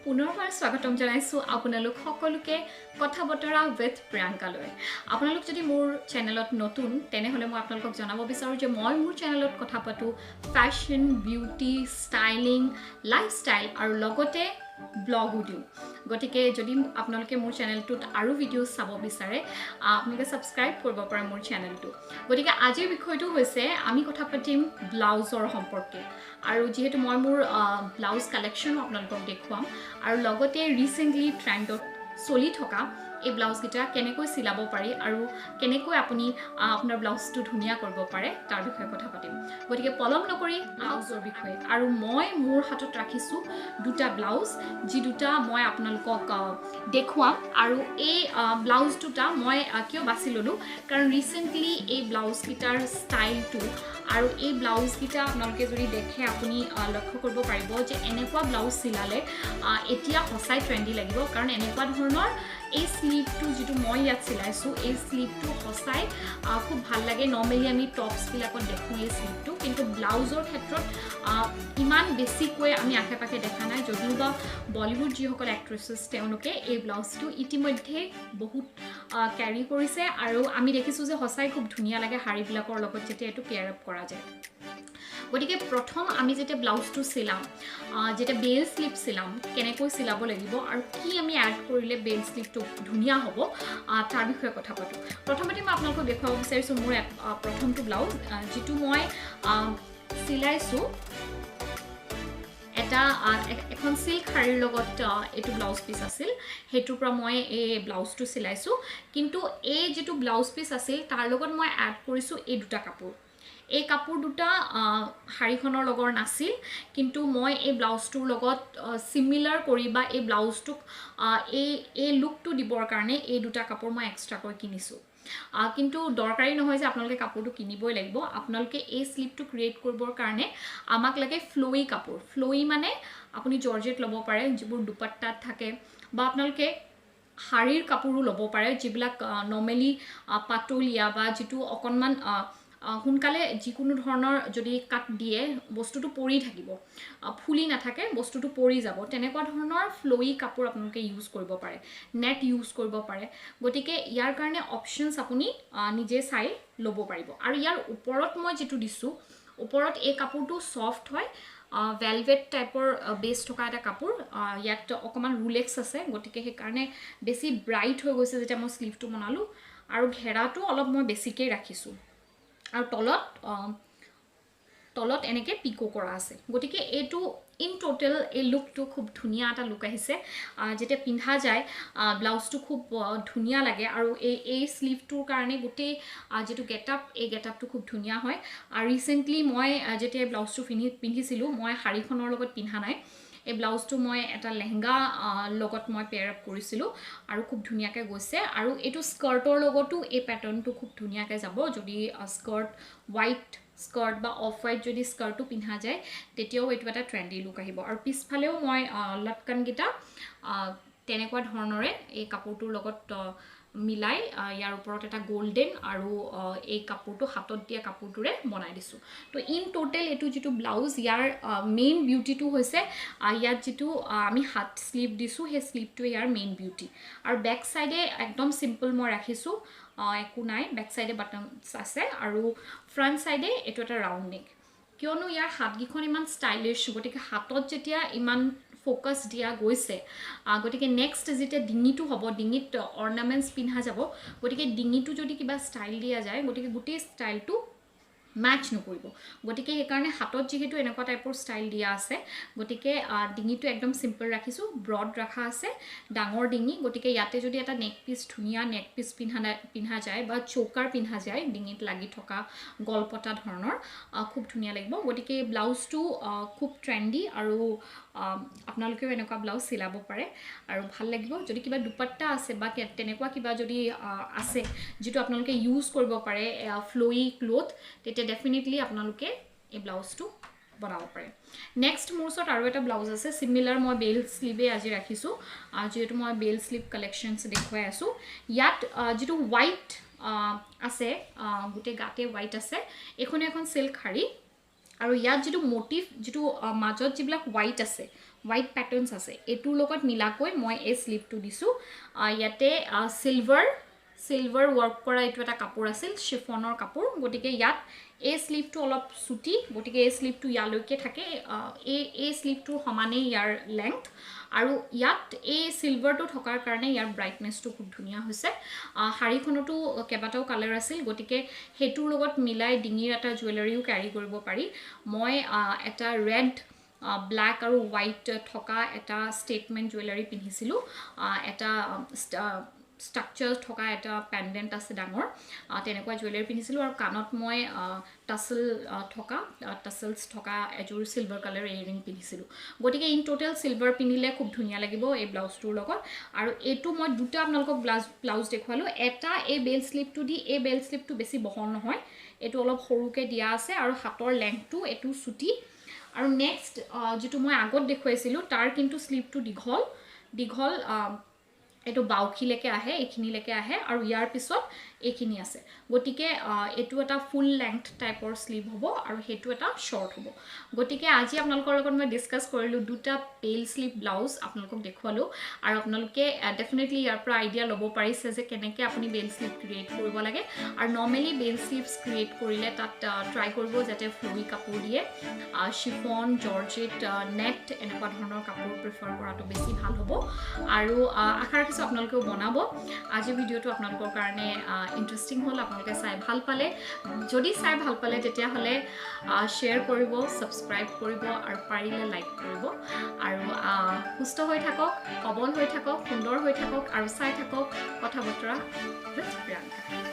পুনৰবাৰ স্বাগতম জনাইছো আপোনালোক সকলোকে কথা বতৰা উইথ প্ৰিয়াংকালৈ। আপোনালোক যদি মোৰ চেনেলত নতুন তেনেহলে মই আপোনালোকক জনাব বিচাৰো যে মই মোৰ চেনেলত কথা পাতো ফ্যাশন, বিউটি, ষ্টাইলিং, লাইফষ্টাইল আৰু লগতে ব্লগো দিওঁ। গতিকে যদি আপোনালোকে মোৰ চেনেলটোত আৰু ভিডিঅ' চাব বিচাৰে আপোনালোকে সাবস্ক্ৰাইব কৰিব পাৰে মোৰ চেনেলটো। গতিকে আজিৰ বিষয়টো হৈছে আমি কথা পাতিম ব্লাউজৰ সম্পৰ্কে আৰু যেহেতু মই মোৰ ব্লাউজ কালেকশ্যন আপোনালোকক দেখুৱাম আৰু লগতে ৰিসেন্টলি ট্ৰেন্ডত চলি থকা এই ব্লাউজ গিটা কেনেকৈ চিলাব পাৰি আৰু কেনেকৈ আপুনি আপোনাৰ ব্লাউজটো ধুনীয়া কৰিব পাৰে তাৰ বিষয়ে কথা পাতিম। গতিকে পলম নকৰি ব্লাউজৰ বিষয়ে আৰু মই মোৰ হাতত ৰাখিছো দুটা ব্লাউজ যি দুটা মই আপোনালোকক দেখুৱাম আৰু এই ব্লাউজ দুটা মই কিয় বাছি ললো কাৰণ ৰিসেন্টলি এই ব্লাউজ গিটাৰ ষ্টাইলটো আৰু এই ব্লাউজ গিটা আপোনালোকে যদি দেখে আপুনি লক্ষ্য কৰিব পাৰিব যে এনেকুৱা ব্লাউজ চিলালে এতিয়া হসাই ট্ৰেন্ডি লাগিব কাৰণ এনেকুৱা ধৰণৰ এই স্লিভটো যেটো মই ইয়াত চিলাইছো এই স্লিভটো হসাই খুব ভাল লাগে। নৰ্মেলি আমি টপস বিলাকত দেখো এই স্লিভটো কিন্তু ব্লাউজৰ ক্ষেত্ৰত ইমান বেছিকৈ আমি আশে-পাশে দেখা নাই যদিও বা বলিউড যিসকল এক্ট্ৰেছেছ তেওঁলোকে এই ব্লাউজটো ইতিমধ্যে বহুত ক্যাৰি কৰিছে আৰু আমি দেখিছো যে হসাই খুব ধুনীয়া লাগে শাড়ীবিলাকৰ লগত যেতিয়া এটো পেয়াৰ আপ কৰা যায়। গতিকে প্ৰথম আমি যেতিয়া ব্লাউজটো চিলাম যেতিয়া বেল স্লিপ চিলাম কেনেকৈ চিলাব লাগিব আৰু কি আমি এড কৰিলে বেল স্লিপটো ধুনীয়া হ'ব তাৰ বিষয়ে কথা পাতো। প্ৰথমতে মই আপোনালোকক দেখুৱাব বিচাৰিছো মোৰ প্ৰথমটো ব্লাউজ যেটো মই চিলাইছো এটা এখন সিল্ক শাড়ীৰ লগত এটো ব্লাউজ পিস আছিল হেতুৰ পৰা মই এই ব্লাউজটো চিলাইছো কিন্তু এই যেটো ব্লাউজ পিস আছিল তাৰ লগত মই এড কৰিছো এই দুটা কাপোৰ। এই কাপোৰ দুটা শাড়ীখনৰ লগৰ নাছিল কিন্তু মই এই ব্লাউজটোৰ লগত সিমিলাৰ কৰি বা এই ব্লাউজটোক এই লুকটো দিবৰ কাৰণে এই দুটা কাপোৰ মই এক্সট্ৰাকৈ কিনিছো। কিন্তু দৰকাৰী নহয় যে আপোনালোকে কাপোৰটো কিনিবই লাগিব। আপোনালোকে এই স্লিপটো ক্ৰিয়েট কৰিবৰ কাৰণে আমাক লাগে ফ্লোই কাপোৰ। ফ্লোই মানে আপুনি জৰ্জেট ল'ব পাৰে যিবোৰ দুপাট্টাত থাকে বা আপোনালোকে শাড়ীৰ কাপোৰো ল'ব পাৰে যিবিলাক নৰ্মেলি পাতলীয়া বা যেটো অকনমান হুনকালে যিকোনো ধৰণৰ যদি কাট দিয়ে বস্তুটো পৰি থাকিব ফুলি নাথাকে বস্তুটো পৰি যাব তেনেকুৱা ধৰণৰ ফ্লোই কাপোৰ আপোনালোকে ইউজ কৰিব পাৰে নেট ইউজ কৰিব পাৰে। গতিকে ইয়াৰ কাৰণে অপচনছ আপুনি নিজে চাই ল'ব পাৰিব আৰু ইয়াৰ ওপৰত মই যেটো দিছো ওপৰত এই কাপোৰটো সফট হয় ভেলভেট টাইপৰ বেস থকা এটা কাপোৰ ইয়াত অকমান ৰুলেক্স আছে গতিকে সেই কাৰণে বেছি ব্ৰাইট হৈ গৈছে যেতিয়া মই স্লিভটো বনালো আৰু ঘেৰাটো অলপ মই বেছিকৈ ৰাখিছো আৰু তলত এনেকে পিকো কৰা আছে। গতিকে এটো ইন টোটাল এই লুকটো খুব ধুনীয়া এটা লুক আহিছে যেতিয়া পিন্ধা যায় ব্লাউজটো খুব ধুনীয়া লাগে আৰু এই স্লিভটোৰ কাৰণে গোটেই যেটো গেটআপ এই গেটআপটো খুব ধুনীয়া হয়। আৰু ৰিসেন্টলি মই যেতিয়া ব্লাউজটো পিন্ধিছিলো মই শাড়ীখনৰ লগত পিন্ধা নাই এই ব্লাউজটো মই এটা লেহেঙ্গা লগত মই পেয়াৰ আপ কৰিছিলো আৰু খুব ধুনীয়াকৈ গৈছে আৰু এটো স্কাৰ্টৰ লগতো এই প্যাটাৰ্নটো খুব ধুনীয়াকৈ যাব যদি স্কাৰ্ট হোৱাইট স্কাৰ্ট বা অফ হোৱাইট যদি স্কাৰ্টটো পিন্ধা যায় তেতিয়াও এটো এটা ট্ৰেন্ডি লুক আহিব। আৰু পিছফালেও মই লটকন গিটা তেনেকুৱা ধৰণৰে এই কাপোৰটোৰ লগত মিলাই ইয়াৰ ওপৰত এটা গোল্ডেন আৰু এই কাপোৰটো হাতত দিয়া কাপোৰটোৰে বনাই দিছো। তো ইন টোটাল এটো যেটো ব্লাউজ ইয়াৰ মেইন বিউটিটো হৈছে ইয়াত যেটো আমি হাত স্লিভ দিছো সেই স্লিভটো ইয়াৰ মেইন বিউটি আৰু বেক সাইডে একদম সিম্পল মই ৰাখিছো একো নাই বেক সাইডে বাটনস আছে আৰু ফ্ৰন্ট সাইডে এটো এটা ৰাউন্ড নেক কিয়নো ইয়াৰ হাতগিখন ইমান ষ্টাইলিশ গতিকে হাতত যেতিয়া ইমান ফোকাস দিয়া গৈছে গতিকে নেক্সট যেতিয়া ডিঙিটো হ'ব ডিঙিত অৰ্নামেন্টস পিন্ধা যাব গতিকে ডিঙিটো যদি কিবা ষ্টাইল দিয়া যায় গতিকে গোটেই ষ্টাইলটো ম্যাচ নকৰিব। গতিকে এই কাৰণে হাতত যেহেতু এনেকুৱা টাইপৰ ষ্টাইল দিয়া আছে গতিকে ডিঙিটো একদম সিম্পল ৰাখিছো ব্ৰড ৰাখা আছে ডাঙৰ ডিঙি গতিকে ইয়াতে যদি এটা নেক পিস ধুনীয়া নেক পিস পিন্ধা যায় বা চোকাৰ পিন্ধা যায় ডিঙিত লাগি থকা গলপটা ধৰণৰ খুব ধুনীয়া লাগিব। গতিকে ব্লাউজটো খুব ট্ৰেন্ডি আৰু আপোনালোকেও এনেকুৱা ব্লাউজ চিলাব পাৰে আৰু ভাল লাগিব। যদি কিবা দুপাট্টা আছে বা তেনেকুৱা কিবা যদি আছে যেটো আপোনালোকে ইউজ কৰিব পাৰে ফ্লোই ক্লথ তেতিয়া ডেফিনেটলি আপোনালোকে এই ব্লাউজটো বনাব পাৰে। নেক্সট মোৰ ওচৰত আৰু এটা ব্লাউজ আছে সিমিলাৰ মই বেল স্লিভে আজি ৰাখিছো যেটো মই বেল স্লিভ কালেকশনছ দেখুৱাই আছো। ইয়াত যেটো হোৱাইট আছে গোটে গাতে হোৱাইট আছে এখন সিল্ক শাড়ী আৰু ইয়াত যেটো মোটিভ যেটো মাজত যিবিলাক হোৱাইট আছে হোৱাইট পেটাৰ্নছ আছে এইটোৰ লগত মিলাকৈ মই এই স্লিভটো দিছোঁ ইয়াতে সিলভাৰ ৱৰ্ক কৰা এইটো এটা কাপোৰ আছিল শিফনৰ কাপোৰ গতিকে ইয়াত এই স্লিভটো অলপ চুটি গতিকে এই স্লিভটো ইয়ালৈকে থাকে এই স্লিভটোৰ সমানেই ইয়াৰ লেংথ আৰু ইয়াত এই সিলভাৰটো থকাৰ কাৰণে ইয়াৰ ব্ৰাইটনেছটো খুব ধুনীয়া হৈছে শাড়ীখনতো কেইবাটাও কালাৰ আছিল গতিকে হেতুৰ লগত মিলাই ডিঙিৰ এটা জুৱেলাৰীও ক্যাৰি কৰিব পাৰি মই এটা ৰেড ব্ল্যাক আৰু হোৱাইট থকা এটা ষ্টেটমেন্ট জুৱেলাৰী পিন্ধিছিলো এটা স্ট্ৰাকচাৰ থকা এটা পেন্ডেন্ট আছে ডাঙৰ তেনেকুৱা জুৱেলাৰী পিন্ধিছিলো আৰু কানত মই টাসেলছ থকা এজোৰ সিলভাৰ কালাৰ ইয়েৰিং পিন্ধিছিলো গতিকে ইন টোটাল সিলভাৰ পিন্ধিলে খুব ধুনীয়া লাগিব এই ব্লাউজটোৰ লগত আৰু এটো মই দুটা আপোনালোকক ব্লাউজ দেখুৱালো এটা এই বেল স্লিপটো দি এই বেল স্লিপটো বেছি বহল নহয় এটো অলপ সৰুকে দিয়া আছে আৰু হাতৰ লেংথটো এটো চুটি আৰু নেক্সট যেটো মই আগত দেখুৱাইছিলো তাৰ কিন্তু স্লিপটো দীঘল এটো বাউখিলেকে আহে এখিনিলেকে আহে আৰু ইয়াৰ পিছত এখিনি আছে গটিকে এটো এটা ফুল লেংথ টাইপৰ স্লিভ হ'ব আৰু হেতু এটা শৰ্ট হ'ব গটিকে আজি আপোনালোকৰ লগত মই ডিসকাস কৰিলো দুটা পেল স্লিভ ব্লাউজ আপোনালোকক দেখুৱালো আৰু আপোনালোকে ডেফিনেটলি ইয়াৰ পৰা আইডিয়া ল'ব পাৰিছে যে কেনেকৈ আপুনি বেল স্লিভ ক্ৰিয়েট কৰিব লাগে আৰু নৰ্মেলি বেল স্লিভছ ক্ৰিয়েট কৰিলে তাত ট্ৰাই কৰিব যাতে ফ্লোই কাপোৰ দিয়ে শিফন জৰ্জেট নেট এনেকুৱা ধৰণৰ কাপোৰ প্ৰিফাৰ কৰাটো বেছি ভাল হ'ব আৰু আশা ৰাখিছো আপোনালোকেও বনাব আজি ভিডিওটো আপোনালোকৰ কাৰণে ইন্টাৰেষ্টিং হল আপোনালোকে চাই ভাল পালে যদি চাই ভাল পালে তেতিয়া হলে শেয়াৰ কৰিব সাবস্ক্ৰাইব কৰিব আৰু পাৰিলে লাইক কৰিব আৰু সুস্থ হৈ থাকক সবল হৈ থাকক সুন্দৰ হৈ থাকক আৰু চাই থাকক কথা বতৰা প্ৰিয়ংকা